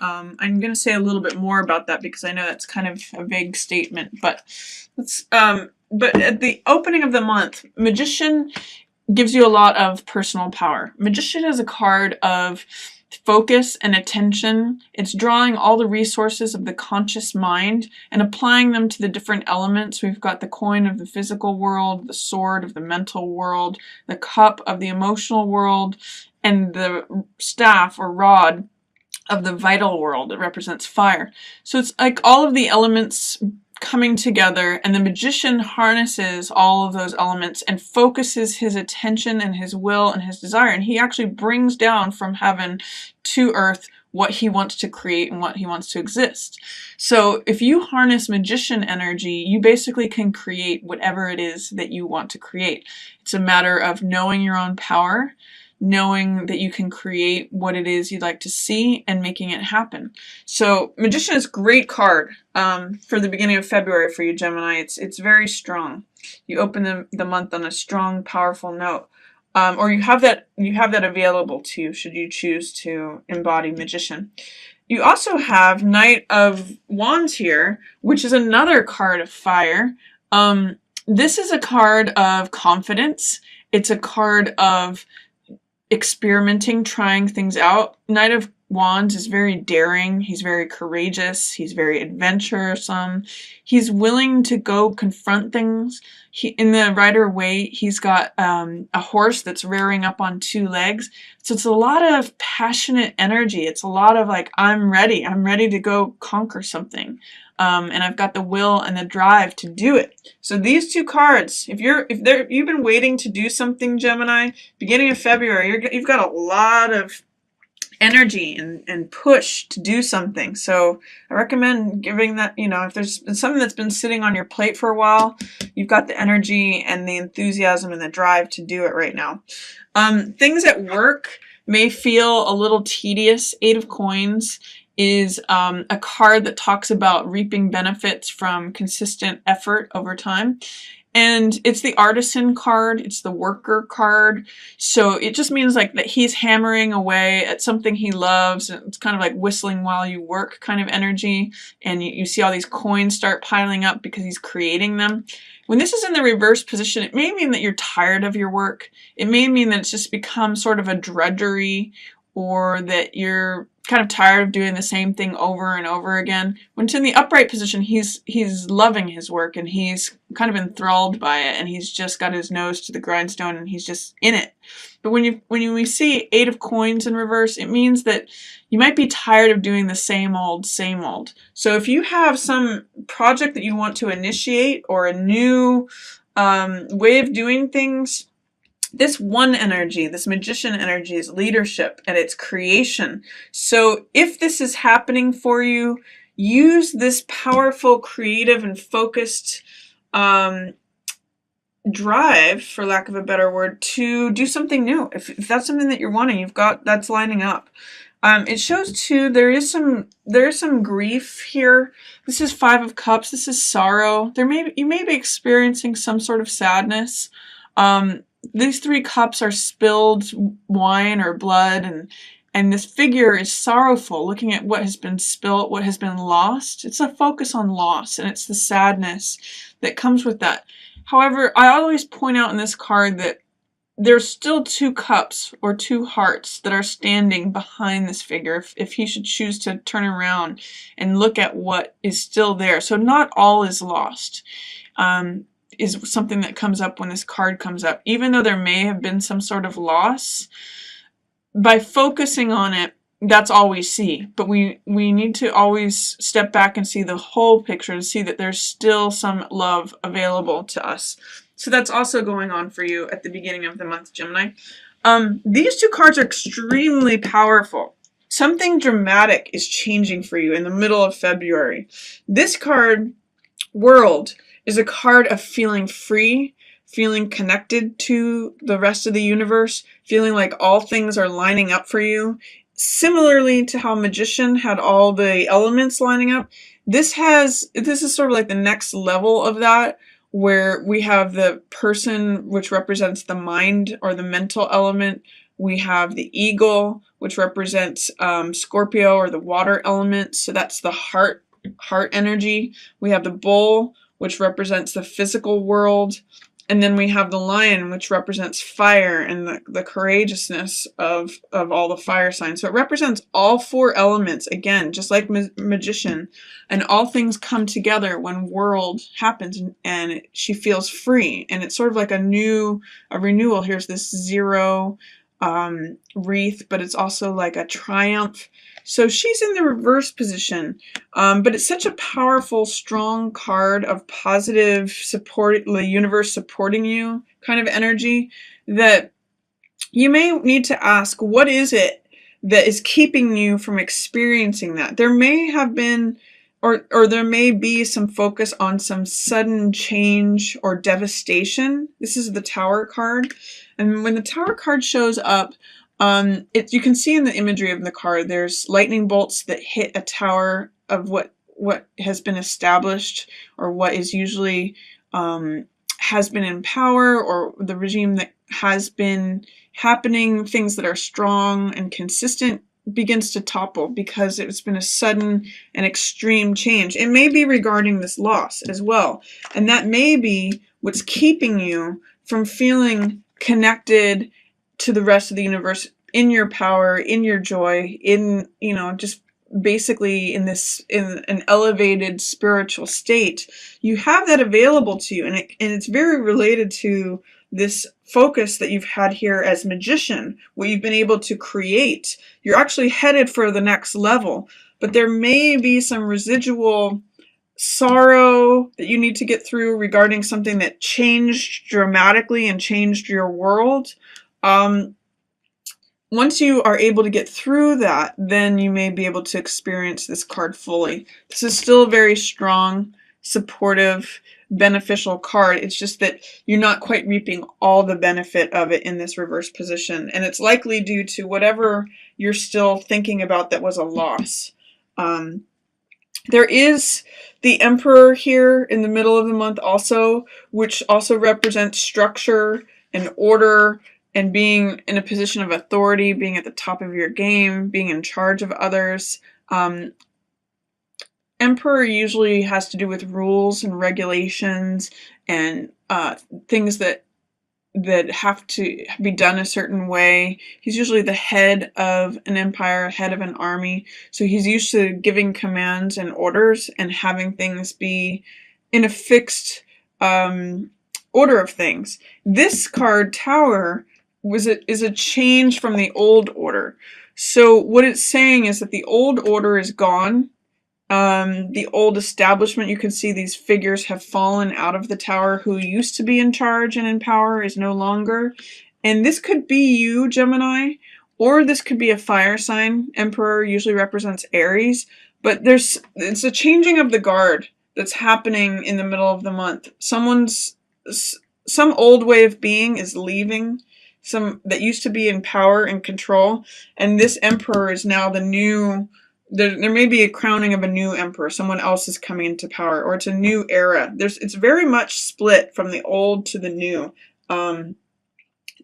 I'm going to say a little bit more about that because I know that's kind of a vague statement, but but at the opening of the month, Magician gives you a lot of personal power. Magician is a card of focus and attention. It's drawing all the resources of the conscious mind and applying them to the different elements. We've got the coin of the physical world, the sword of the mental world, the cup of the emotional world, and the staff or rod of the vital world. It represents fire. So it's like all of the elements coming together, and the magician harnesses all of those elements and focuses his attention and his will and his desire, and he actually brings down from heaven to earth what he wants to create and what he wants to exist. So if you harness magician energy, you basically can create whatever it is that you want to create. It's a matter of knowing your own power, knowing that you can create what it is you'd like to see and making it happen. So Magician is a great card for the beginning of February for you, Gemini. It's very strong. You open the month on a strong, powerful note. Or you have that available to you should you choose to embody Magician. You also have Knight of Wands here, which is another card of fire. This is a card of confidence. It's a card of experimenting, trying things out. Knight of Wands is very daring. He's very courageous. He's very adventuresome. He's willing to go confront things. In the Rider Waite, he's got a horse that's rearing up on 2 legs. So it's a lot of passionate energy. It's a lot of like, I'm ready to go conquer something. And I've got the will and the drive to do it. So these 2 cards, if you've been waiting to do something, Gemini, beginning of February, you've got a lot of energy and push to do something. So I recommend giving that, if there's been something that's been sitting on your plate for a while, you've got the energy and the enthusiasm and the drive to do it right now. Things at work may feel a little tedious. 8 of Coins is a card that talks about reaping benefits from consistent effort over time. And it's the artisan card, it's the worker card. So it just means like that he's hammering away at something he loves. And it's kind of like whistling while you work kind of energy. And you see all these coins start piling up because he's creating them. When this is in the reverse position, it may mean that you're tired of your work. It may mean that it's just become sort of a drudgery, or that you're kind of tired of doing the same thing over and over again. When it's in the upright position, he's loving his work and he's kind of enthralled by it, and he's just got his nose to the grindstone and he's just in it. But when we see 8 of Coins in reverse, it means that you might be tired of doing the same old. So if you have some project that you want to initiate or a new way of doing things, this one energy, this magician energy, is leadership and it's creation. So if this is happening for you, use this powerful, creative, and focused drive, for lack of a better word, to do something new. If that's something that you're wanting, that's lining up. It shows too, there is some grief here. This is 5 of Cups. This is sorrow. You may be experiencing some sort of sadness. These 3 cups are spilled wine or blood, and this figure is sorrowful, looking at what has been spilt, what has been lost. It's a focus on loss, and it's the sadness that comes with that. However, I always point out in this card that there's still 2 cups or 2 hearts that are standing behind this figure if he should choose to turn around and look at what is still there. So not all is lost. Is something that comes up when this card comes up. Even though there may have been some sort of loss, by focusing on it, that's all we see. But we need to always step back and see the whole picture to see that there's still some love available to us. So that's also going on for you at the beginning of the month, Gemini. These 2 cards are extremely powerful. Something dramatic is changing for you in the middle of February. This card, World, is a card of feeling free, feeling connected to the rest of the universe, feeling like all things are lining up for you. Similarly to how Magician had all the elements lining up, this is sort of like the next level of that, where we have the person, which represents the mind or the mental element, We have the eagle, which represents Scorpio, or the water element. So that's the heart energy. We have the bull, which represents the physical world. And then we have the lion, which represents fire and the courageousness of all the fire signs. So it represents all 4 elements, again, just like magician. And all things come together when world happens, and she feels free. And it's sort of like a renewal. Here's this 0 wreath, but it's also like a triumph. So she's in the reverse position, but it's such a powerful, strong card of positive support, the universe supporting you kind of energy, that you may need to ask, what is it that is keeping you from experiencing that? There may have been, or there may be some focus on some sudden change or devastation. This is the Tower card. And when the Tower card shows up, you can see in the imagery of the card, there's lightning bolts that hit a tower of what has been established, or what is usually has been in power, or the regime that has been happening. Things that are strong and consistent begins to topple because it's been a sudden and extreme change. It may be regarding this loss as well, and that may be what's keeping you from feeling connected to the rest of the universe, in your power, in your joy, in, just basically in an elevated spiritual state. You have that available to you, and it's very related to this focus that you've had here as magician, what you've been able to create. You're actually headed for the next level, but there may be some residual sorrow that you need to get through regarding something that changed dramatically and changed your world. Once you are able to get through that, then you may be able to experience this card fully. This is still a very strong, supportive, beneficial card. It's just that you're not quite reaping all the benefit of it in this reverse position. And it's likely due to whatever you're still thinking about that was a loss. There is the Emperor here in the middle of the month also, which also represents structure and order, and being in a position of authority, being at the top of your game, being in charge of others. Emperor usually has to do with rules and regulations and things that have to be done a certain way. He's usually the head of an empire, head of an army. So he's used to giving commands and orders and having things be in a fixed order of things. This card, Tower, is a change from the old order. So what it's saying is that the old order is gone. The old establishment, you can see these figures have fallen out of the tower. Who used to be in charge and in power is no longer. And this could be you, Gemini, or this could be a fire sign. Emperor usually represents Aries, but it's a changing of the guard that's happening in the middle of the month. Some old way of being is leaving, some that used to be in power and control, and this Emperor is now the new. There may be a crowning of a new emperor. Someone else is coming into power, or it's a new era. It's very much split from the old to the new.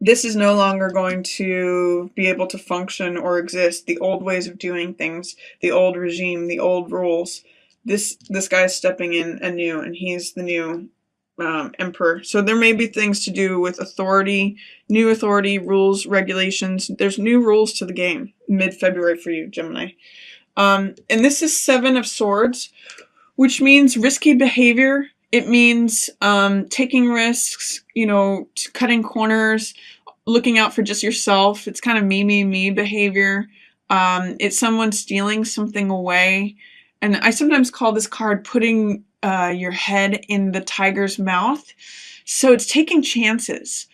This is no longer going to be able to function or exist. The old ways of doing things, the old regime, the old rules. This guy's stepping in anew, and he's the new emperor. So there may be things to do with authority, new authority, rules, regulations. There's new rules to the game mid-February for you, Gemini. And this is 7 of Swords, which means risky behavior. It means taking risks, cutting corners, looking out for just yourself. It's kind of me behavior. It's someone stealing something away. And I sometimes call this card putting your head in the tiger's mouth. So it's taking chances.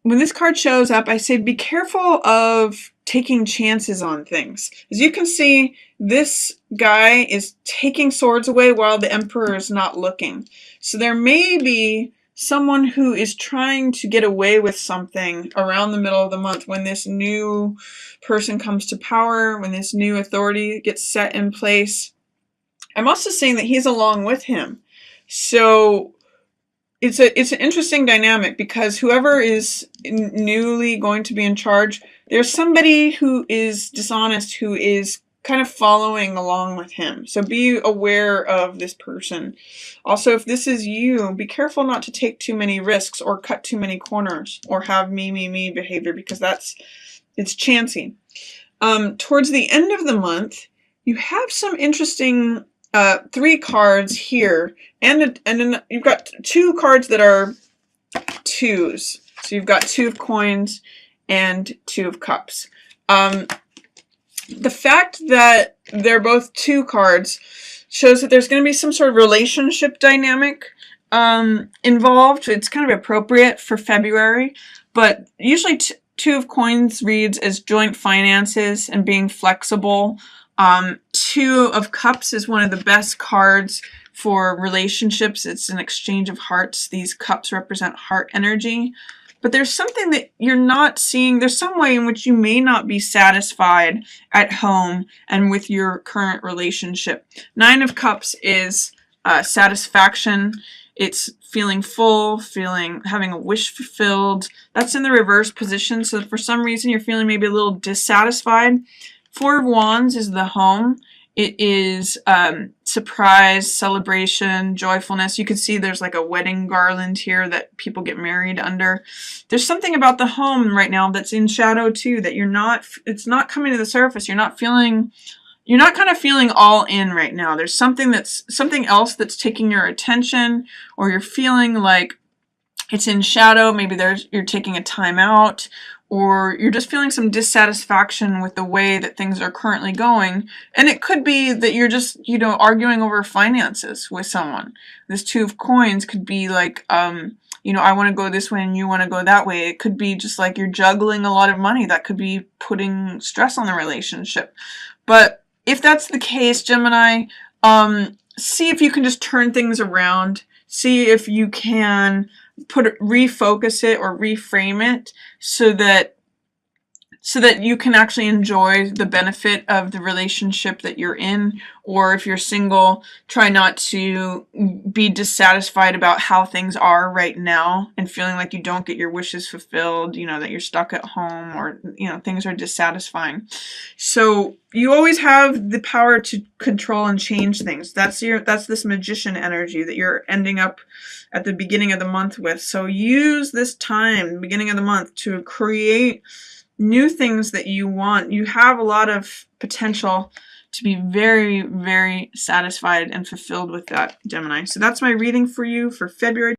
When this card shows up, I say be careful of taking chances on things. As you can see, this guy is taking swords away while the Emperor is not looking. So there may be someone who is trying to get away with something around the middle of the month when this new person comes to power, when this new authority gets set in place. I'm also saying that he's along with him. So it's an interesting dynamic because whoever is newly going to be in charge, there's somebody who is dishonest who is kind of following along with him. So be aware of this person. Also, if this is you, be careful not to take too many risks or cut too many corners or have me behavior, because it's chancy. Towards the end of the month, you have some interesting 3 cards here, and then you've got 2 cards that are 2s. So you've got 2 of coins and 2 of cups. The fact that they're both 2 cards shows that there's going to be some sort of relationship dynamic involved. It's kind of appropriate for February, but usually 2 of coins reads as joint finances and being flexible. 2 of cups is one of the best cards for relationships. It's an exchange of hearts. These cups represent heart energy. But there's something that you're not seeing. There's some way in which you may not be satisfied at home and with your current relationship. 9 of cups is satisfaction. It's feeling full, having a wish fulfilled. That's in the reverse position. So for some reason you're feeling maybe a little dissatisfied. 4 of wands is the home. It is surprise, celebration, joyfulness. You can see there's like a wedding garland here that people get married under. There's something about the home right now that's in shadow too, that it's not coming to the surface. You're not kind of feeling all in right now. There's something else that's taking your attention, or you're feeling like it's in shadow. Maybe you're taking a time out, or you're just feeling some dissatisfaction with the way that things are currently going. And it could be that you're just, arguing over finances with someone. This 2 of coins could be like, I want to go this way and you want to go that way. It could be just like you're juggling a lot of money. That could be putting stress on the relationship. But if that's the case, Gemini, see if you can just turn things around. See if you can refocus it or reframe it so that you can actually enjoy the benefit of the relationship that you're in. Or if you're single, try not to be dissatisfied about how things are right now and feeling like you don't get your wishes fulfilled, that you're stuck at home, or things are dissatisfying. So you always have the power to control and change things. That's this magician energy that you're ending up at the beginning of the month with. So use this time, beginning of the month, to create new things that you want. You have a lot of potential to be very, very satisfied and fulfilled with that, Gemini. So that's my reading for you for February